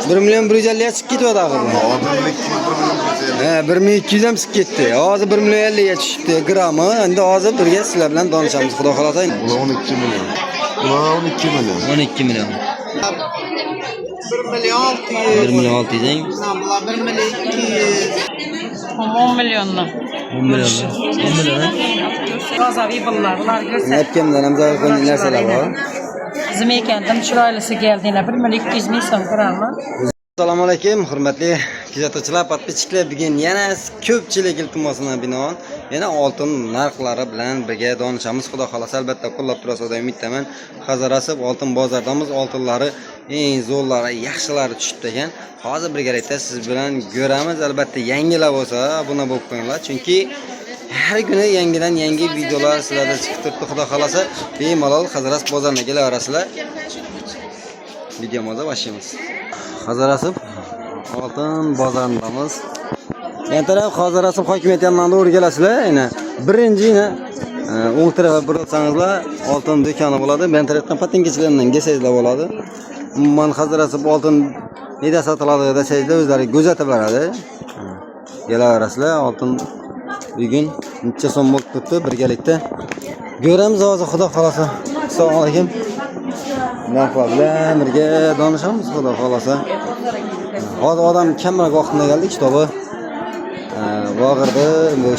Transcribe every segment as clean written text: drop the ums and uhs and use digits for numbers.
1 milyon 150'ye çıkıp gidiyor da akıllı. 1200 hem çıkıp gitti. Ağzı 1 milyon 50'ye çıktı gramı. Şimdi ağzı birge sizler bilen danışamız. Xudo xolasa. Ulan 12 milyon. Ulan 12 milyon. 12 milyon. 1 milyon 600. 1 milyon 600 'ing. Bular 1 milyon 200. 10 milyonlu. 10 milyon. 10 milyon. Gazavi bunlar görsen. Hepkimden hem zaten narsalar var. Bizim ekendim chiroylisi geldiğine 1 milyon 200 ming so'm kiramı. Assalomu alaykum, hurmatli kuzatuvchilar, podpischilar. Bugun yana ko'pchilik iltimosina binoan yana oltin narxlari bilan birga donishamiz. Xudo xolasa albatta qo'llab turasiz deb umiddaman. Hazarasib oltin bozordamiz. Oltinlari eng zo'rlari, yaxshilari tushibdi ekan. Hozir birgalikda siz bilan ko'ramiz. Albatta yangilar bo'lsa, obuna bo'lib qo'yinglar, chunki har kuni yangidan yangi videolar sizlarda chiqib turibdi. Xudo xolasa bemalol Hazaras bozoriga kelaverasizlar. Videomizni boshlaymiz. Hazarasib oltin bozorimiz. Yan taraf Hazarasib hokimiyat yonidan to'g'ri kelasizlar. Yana birinchini o'ng tarafga buralsangizlar oltin do'koni bo'ladi. Bu tarafdan patinkachilardan kelsangizlar bo'ladi. Umuman Hazarasib oltin neda sotiladi desangizlar o'zlari kuzatib beradi. Kelaverasizlar. Oltin bugun necha so'm bo'lib turibdi birgalikda ko'ramiz hozir. Xudo xolasa. Assalomu alaykum. Narxlar bilan birga donishamiz Xudo xolasa. Hozir odam kamroq vaqtida keldi, kitobi vog'irdi,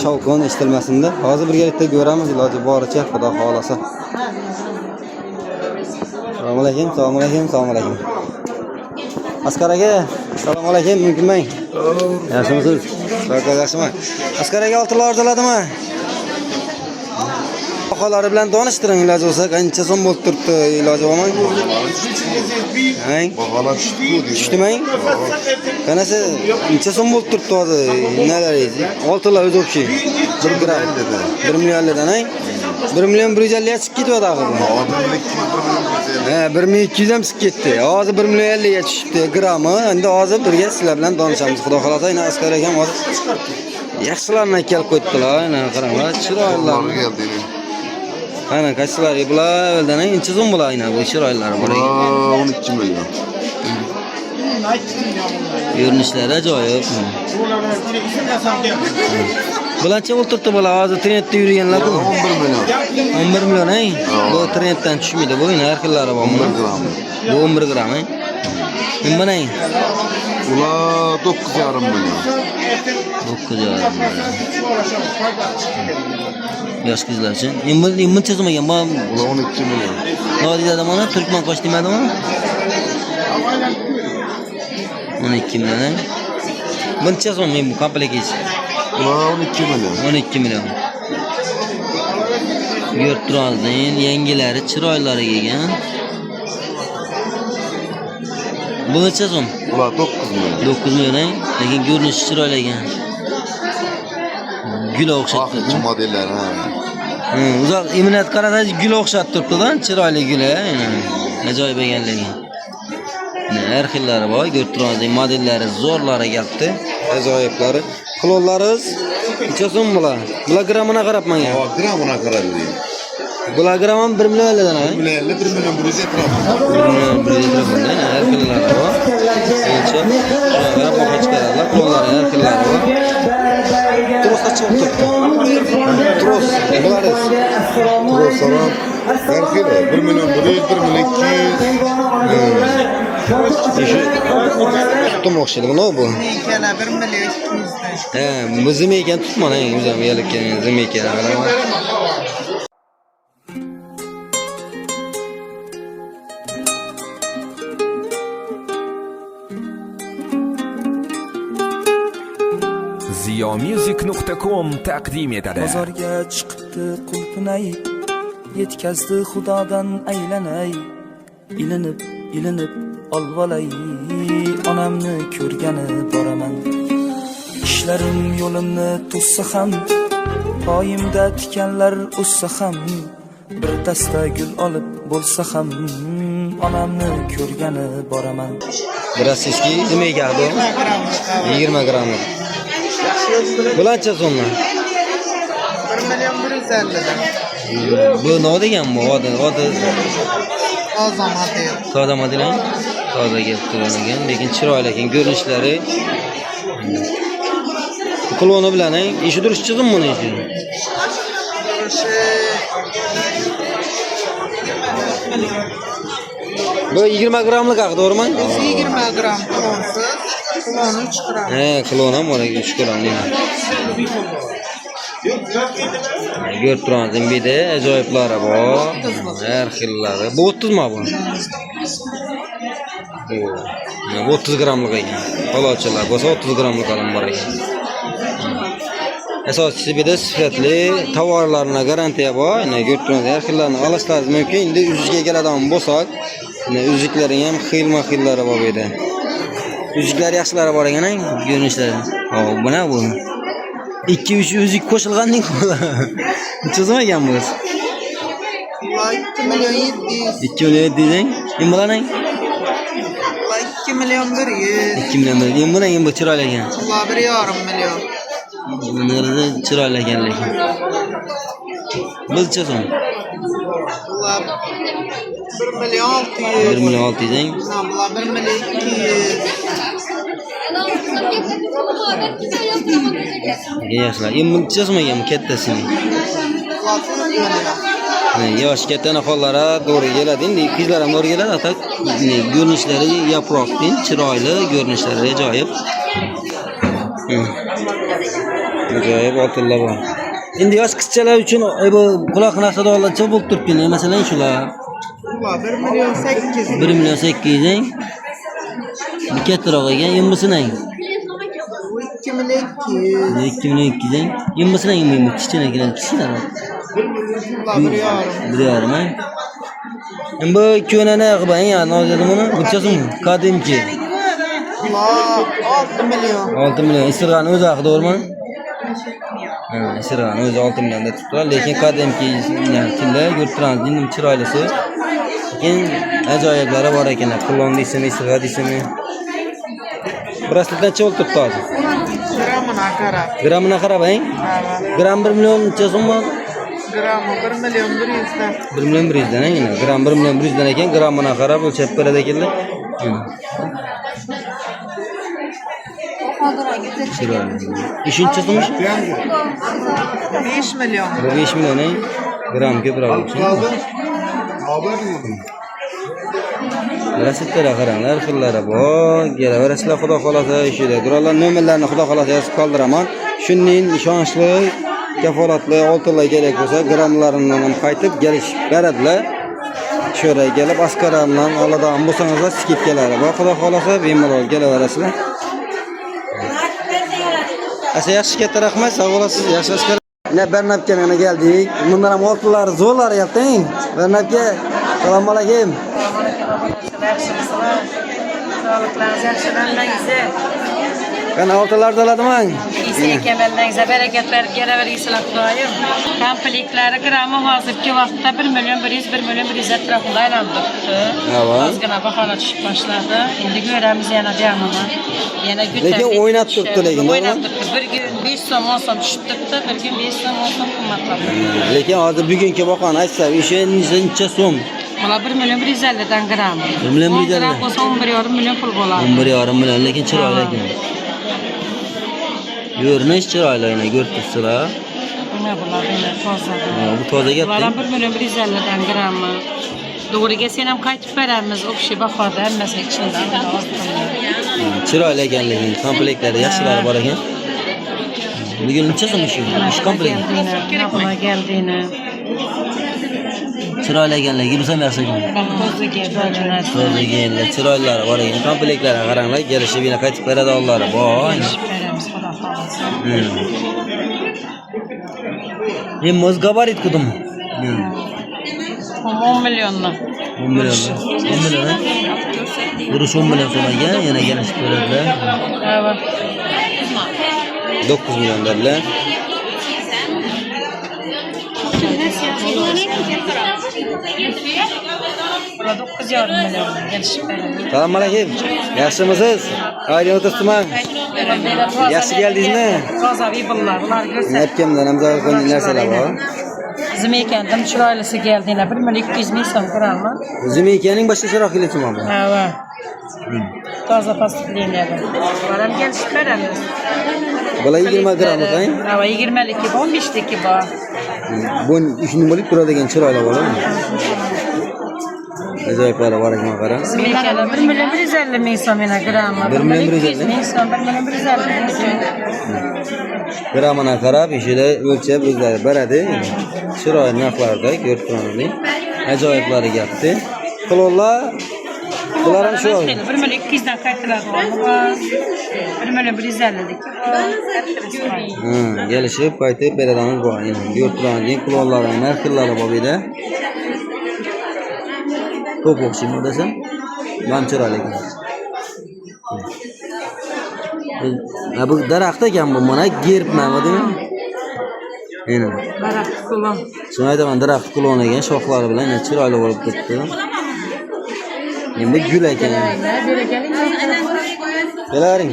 shovqin eshitilmasin-da. Hozir birgalikda ko'ramiz iloji boricha Xudo xolasa. Assalomu alaykum, assalomu alaykum, assalomu alaykum. Askar aka, assalomu alaykum, mumkinmi? Yaxshimisiz? Yaxshimi? Askar aka oltinlar orzaladimi? Baholari bilan donishtiring iloji bo'lsa, qancha so'm bo'lib turibdi iloji bormi? Baholar Tushdimi? Qanasi necha so'm bo'lib turibdi hozir? Nalaringiz? Oltinlar o'zi o'xshi. 1 gram 1 million dan, 1 million 150 ga chiqib ketyapti axir. 1200 ham chiqib ketdi. Hozir 1 million 50 ga tushibdi grami. Endi hozir birga sizlar bilan donishamiz. Xudo xolasa, yana askar akam hozir yaxshilarni kelib qo'yibdilar. Mana qaranglar, chiroylilar keldi. Ana kaçlar bular eldan necha so'm bular ayna bu chiroylari bor ekan. 12 milyon. Ko'rinishlari ajoyib. Bularcha o'ltirdi bular hozir trendda yurganlar bu. 11 milyon. 11 milyon ey. Bu trenddan tushmaydi bu, narxlari bormi? Bu 11 gram ey. Nima ey? Ular 9,5 milyon. 9,5. Yosh qizlar uchun. Endi chizim ekan bu. Ular 12 milyon. Nodiyada mana Turkman qo'sh demadimi? 12 milyon. Buncha so'm bu komplekt. Ular 12 milyon. 12 milyon. Yurtdrozdin yangilari chiroylari kelgan. Bu necha so'm? Ular 9 milyon. 9 milyon, lekin ko'rinishi chiroyli ekan. Gul o'xshatdi. Farklı modeller ha. Uzoq iminat qarasangiz gul o'xshat turibdi-da, chiroyli gul. Ajoyib ekanligi. Har xillari bor, ko'rib turasiz, modellari zo'rlari kelibdi. Ajoyiblari. Qilonlaringiz necha so'm bular? Bular gramina qarab menga. Gramına karar veriyor. Bular gram 1 million 50 dan. 1 milyon 50, 1 milyon 100 etrafı. 1 million 100 etrafında. Har xillari bor. Endi qarab boqib chiqaradilar. Qilonlari har xillari bor. Trosda chiqib turibdi. Tros, bularız. Tros sana her kilo 1 milyon 100, 1 milyon 200. Tuttum o'xshaydi buni bu. Ikala 1 milyon 200 dan. Bu ekan tutmana, o'zim yalikkan ekan. ziyomusic.com taqdim etadi. Bozorga chiqibdi qulpinay, yetkazdi xudodan aylanay. Ilinib olvolay, onamni ko'rgani boraman. Ishlarim yo'limni to'ssa ham, poyimda tikanlar o'ssa ham, bir dasta gul olib bo'lsa ham, onamni ko'rgani boraman. Biraz eski nima keldi? 20 gram. Bularcha so'mmi? 1 milyon 150 dan. Bu nima degan bu? Toza model. Toza model. Toza model. Toza kelib turgan, lekin chiroyli ekan ko'rinishlari. Kloni bilan, ishi durish chiqim buni ishi. Bu 20 gramlik haq, to'g'rimi? 20 gram klonsiz, kloni 3 gram. Klon ham bor, 3 gram deyman. Görüp turamiz, bir de ajoyiblari bor. Har xillari. Bu 30 mi bu? Bu 30 gramlik ekan. Qolochilar bo'lsa 30 gramlik olim bor ekan. Asosiysi bir de sifatli tovarlarına garantiya bor. Görüp turamiz, har xillarni olishlaringiz mumkin. Endi uzukka keladigan bo'lsak, uzuklarning ham xilma-xillari bor bu yerda. Uzuklar yaxshilari bor ekan, ko'rinishlari. Hop, buna bu. 2-3 üzük qo'shilgandek bo'ladi. Nechazim ekan bu? 2 milyon 700. 2 milyon 700 deng. Nima bo'laning? 2 milyon 100. 2 milyon 100. Nima bo'laning bu chiroyli ekan? 1,5 milyon. Bunlarga chiroyli ekan lekin. Bilcha so'm. 1 milyon 600. 1 milyon 600 deng. 1 milyon 200. Yaxshilar. Endi bilchasmi ekan kattasini? Yosh kattani hollari to'g'ri keladi. Endi qizlar ham to'g'ri keladi. Atak ko'rinishlari yaproqdin, chiroyli, ko'rinishlari ajoyib. Ajoyib oltinlar bor. Endi yosh qizchalar uchun bu quloq narsadolarcha bo'lib turibdi. Masalan, shular 1 milyon 800. 1 milyon 800 deng. Bu kattaroq ekan, yemmisini. 2 milyon 200. 2 milyon 200 deng. Yemmisini yemmi, kichkinagilar, kichkina. 1,5 ha. Bu ko'nani qilgan ya, nozada buni o'tchasimi? Qadimki. 6 milyon. 6 milyon. Isirg'an o'zi haqi, to'g'rimi? Isirg'an o'zi 6 millionda turibdi, lekin qadimki tilla ko'rib turamiz, endi chiroylisi. Lekin ajoyiblari bor ekan. Qulon deysimi, isirg'a deysimi. Brasletdan chol turibdi hozir. Gramına qarab. Gramına qarab, Gram 1 milyon necha so'm? Gramı 1 milyon 100 dan. 1 milyon 100 dan ekan. Gram 1 milyon 100 dan ekan. Gramına qarab o'lchab beradi ekanlar. Üçüncü so'm? 5 milyon. 5 milyon gram ko'proq. Rasitlara qaranglar, xillari bor. Kelaverasizlar, xudo xolasa ishida. Durallar nomerlarini xudo xolasa yozib qoldiraman. Shunning ishonchli, kafolatli oltinlar kerak bo'lsa, gramlaridan ham qaytib kelishib beradilar. Sho'ra kelib askaramdan oladigan bo'lsangizlar, skidkalari bor. Xudo xolasa bemalol kelaverasizlar. Asa yaxshi katta rahmat, sog' bo'lasiz. Yaxshi askar. Bernabga mana keldik. Bunlar ham oltinlar zo'rlar yapting. Bernabga assalomu alaykum. Sağlıklarınız yaxshilanmangizlar. Ben oltinlarni oladiman. Iyisini kemalingizga barakat berib kelaverasizlar Xudoyim. Komplektlar grammi hozirgi vaqtda 1 milyon 100 1 milyon 100 atrofida aylantiribdi. Ozgina baholar tushib boshladi. Endi ko'ramiz yana deyapman. Yana lekin o'ynab turibdi lekin. O'ynab turibdi. Bir kun 5 so'm 10 so'm tushib turibdi, bir kun 5 so'm 10 so'm qimmatlab turibdi. Lekin hozir bugungi bahoni aytsam, o'sha necha so'm? Mana 1 milyon 150 dan gram. 1 milyon 150. Gram bo'lsa 11,5 milyon pul bo'ladi. 11,5 milyon, lekin chiroyli ekan. Görünüş chiroyli ekan, ko'rib turibsizlar. Nima bo'ladi endi toza. Bu toza gapda. Mana 1 milyon 150 dan grammi. To'g'riga sen ham qaytib beramiz, o'xshi bahoda hammasi ichida. Chiroyli ekan, lekin komplektlari yaxshilari bor ekan. Bugun necha so'm ish? Ish komplekt. Nima geldini. Chiroyli ekanlar, biz ham yaxshi ekan. Toza ekanlar, chiroylilari bor ekan. Komplektlariga qaranglar, kelishib yana qaytib beradi Alloh bor. Hem o'z gabarit kudim. 10 milyonla. 10 milyon. 10 milyon. Buruş 10 milyon so'ragan, yana kelishib beradilar. Evet. 9 milyon dedilar. Burada 9,5 milyon gelişip verelim. Assalomu alaykum. Yaxshimisiz? Haydi o'tiribman. Yaxshi keldingizmi? Tozaviy bunlar görsün. Yapkamdan ham zarur qilgan narsalar bor. Bizim ekendim çıraylısı geldiğine 1 milyon 200 bin son gramı. Zimeykening boshqa chiroq keladi bu. Hava. Toza pastliydi. Varam gelişip veremiz. Bular 20 gramlik, ha? Hava 20'lik gibi 15'lik gibi. Bu ishning bo'lib turadigan chiroyli bo'ladimi? Ajoyiblari bor ekan qara. Bizim ekendim 1 milyon 150 bin son gramı. 1 milyon 200 bin son 1 milyon 150 bin son. Gramına qarab ishida o'lchab o'zlari beradi. Chiroyli narxlarda ko'rib turamiz. Ajoyiblari gapdi. Qulonlar bular ham shu. 1 milyon 200 dan qaytilar var. 1 milyon 150'lik. Gelishib qaytib beradigan bor. Endi ko'rib turamiz. Qulonlar narxlari bor edi. Ko'p o'xshaymi desam? Men chiroyli ekan. Bu daraxt ekan bu mana gerbmi deymi? Endi. Barak kulon. Shuni aytaman, daraxt kulon ekan, shoxlari bilan chiroyli bo'lib turibdi. Endi gul ekan. Kelaring.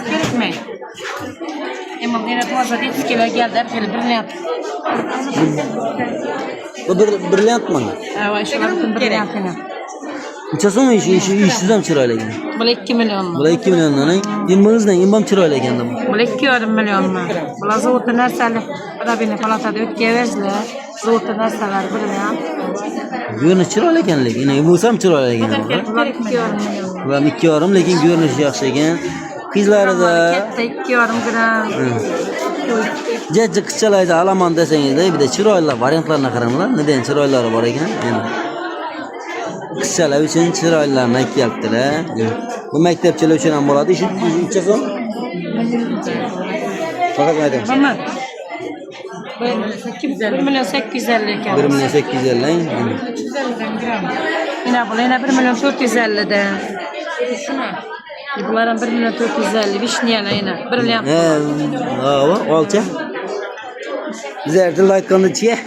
Kerakmay. Endi yana toza detskilar geldi, hep brilliant. Bu brilliantmi? Ha, shular uchun brilliant ena. Necha so'm ishingiz ham chiroyli ekan. Bu 2 milyon. Bular 2 milliondan, endi ham chiroyli ekan bu. Bu 2,5 milyon. Bular zavod narsali, rabini palatada o'tkazdilar. Zavod narsalar brilliant. Görünüş chiroyli ekan lekin, bo'lsa ham chiroyli ekan. Bular 2,5 milyon. Bular 2,5 lekin görünüş yaxshi ekan. Qizlarida katta 2,5 gram. jajji qizchalarga alaman desangizda, bir de chiroyli variantlarga qaranglar, neden chiroylari bor ekan. Endi qizchalar uchun chiroylilarni aytyaptilar. Bu maktabchilar uchun ham bo'ladi. Ishi necha so'm? Faqat aytamiz. Mana 1 milyon 850 ekan. 1 milyon 850. Yine bu yine 1 milyon 450 de. Şuna. Bunların 1 milyon 450 vişniyana yine. Brilliant. Olcha. Bizlarda aytganda chi.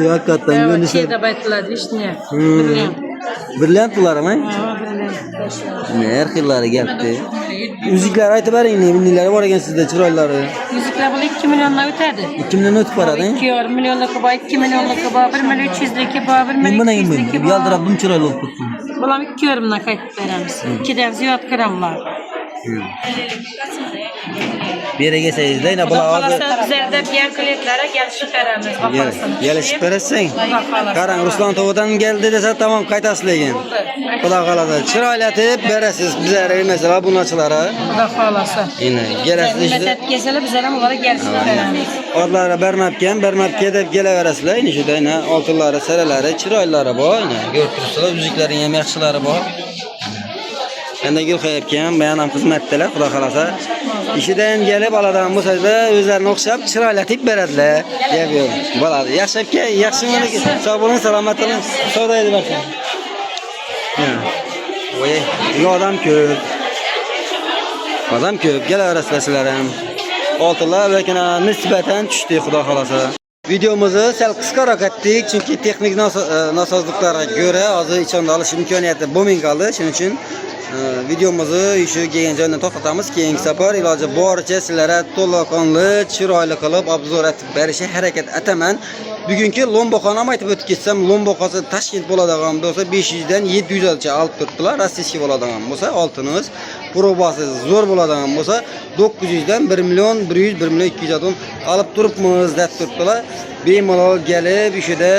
Hakikaten Evet, görünüşler. şeyde baytılar vişniya. Brilliant. Brilliant bular mı? Ha, brilliant. Ne her xillari gapdi. Müziklar aytib bering, nilari bor ekan sizda chiroylari. Müzikler bu 2 milyonla ötedi. 2 milyon o'tib boradi. 2 milyonluk ba, 2 milyonluk ba, 1 milyon 300'lik ba, 1 Men milyon buna 200'lik endi ba. yaldirab bum chiroyli bo'lib ketdi. Bulam 2,5'dan qaytib beramiz. 2'den ziyod gramlar. Bir yere gelsangizda, yana bular hozir Bizlarda diğer klientlere gelişip veramiz. gelishib berasang. Qarang, Ruslan to'g'ridan keldi desa tamam qaytasiz lekin. Xudo xolasa chiroyli etib berasiz bizlarga masalan bunachilara. Xudo xolasa. Endi kelasiz ishda. Metat kelsalar bizlar ham ularga gelişip veramiz. Odlari bermabken deb kelaverasizlar. Endi shuda yana oltinlari, saralari, chiroylilari bor. Endi ko'rib turibsizlar, uzuklarining ham yaxshilari bor. Endi gul qo'yibgan, men ham xizmatdalar, xudo xolasa. İşidən gelib aladan bu sözdə özlərini oxşab çiraylatıb berədilər. Deyib bo'ladi. Yaxshi mana sog' bo'ling, salomat bo'ling. Savdo edib bersin. Voy, odam ko'p. Odam ko'p, kelaverasizlar sizlar ham. Oltinlar lekin nisbatan tushdi, xudo xolasa. Videomuzni sal qisqaroq etdik, chunki texnik nosozliklarga ko'ra hozir ichonda olish imkoniyati bo'lmay qoldi. Shuning uchun videomuzni shu kelgan joydan to'xtatamiz. Keyingi safar iloji boricha sizlarga to'laqonli, chiroyli qilib obzor etib berishga harakat etaman. Bugungi lomboxona aytib o'tib ketsam, lomboxosi Toshkent bo'ladigan bo'lsa 500 dan 700 gacha olib turibdilar. Rossiyskiy bo'ladigan bo'lsa oltiniz, probasi zo'r bo'ladigan bo'lsa 900 dan 1 million 100, 1 million 200 dan olib turibmiz deb turibdilar. Bemalol kelib ishida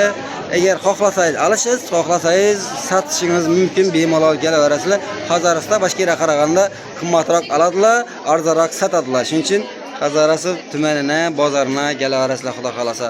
agar xohlasangiz olasiz, xohlasangiz sotishingiz mumkin, bemalol kelaverasizlar. Qozog'istonda boshqa qaraganda qimmatroq oladilar, arzonroq sotadilar. Shuning uchun Qozog'iston tumanina, bozorina kelaverasizlar, xudo xolasa.